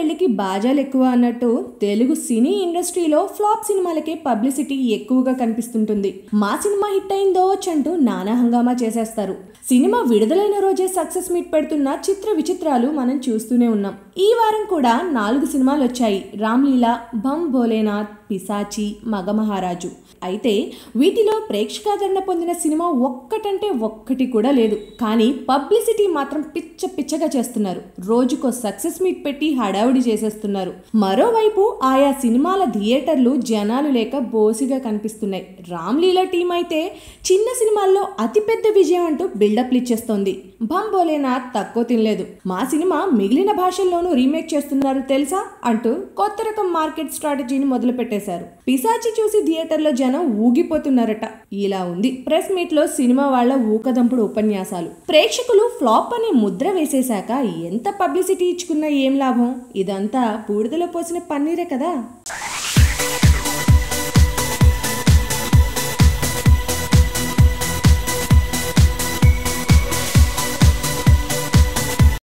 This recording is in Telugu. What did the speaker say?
పెళ్లికి బాజాలు ఎక్కువ అన్నట్టు తెలుగు సినీ ఇండస్ట్రీలో ఫ్లాప్ సినిమాలకే పబ్లిసిటీ ఎక్కువగా కనిపిస్తుంటుంది. మా సినిమా హిట్ అయిందో అంటూ నానా హంగామా చేసేస్తారు. సినిమా విడుదలైన రోజే సక్సెస్ మీట్ పెడుతున్న చిత్ర విచిత్రాలు మనం చూస్తూనే ఉన్నాం. ఈ వారం కూడా 4 సినిమాలు వచ్చాయి. రామ్లీలా, బమ్ భోలేనాథ్, పిశాచి, మగమహారాజు. అయితే వీటిలో ప్రేక్షకాదరణ పొందిన సినిమా ఒక్కటంటే ఒక్కటి కూడా లేదు. కానీ పబ్లిసిటీ మాత్రం పిచ్చగా చేస్తున్నారు. రోజుకో సక్సెస్ మీట్ పెట్టి హడావుడి చేసేస్తున్నారు. మరోవైపు ఆయా సినిమాల థియేటర్లు జనాలు లేక బోసిగా కనిపిస్తున్నాయి. రామ్లీలా టీం అయితే చిన్న సినిమాల్లో అతిపెద్ద విజయం అంటూ బిల్డప్లు ఇచ్చేస్తోంది. బమ్ భోలేనాథ్ తక్కువ తినలేదు. మా సినిమా మిగిలిన భాషల్లోనూ రీమేక్ చేస్తున్నారు తెలుసా అంటూ కొత్త రకం మార్కెట్ స్ట్రాటజీని మొదలు పెట్టేశారు. పిశాచి చూసి థియేటర్లో జనం ఊగిపోతున్నారట. ఇలా ఉంది ప్రెస్ మీట్ లో సినిమా వాళ్ళ ఊకదంపుడు ఉపన్యాసాలు. ప్రేక్షకులు ఫ్లాప్ అనే ముద్ర వేసేశాక ఎంత పబ్లిసిటీ ఇచ్చుకున్నా ఏం లాభం? ఇదంతా బూడిదలో పోసిన పన్నీరే కదా.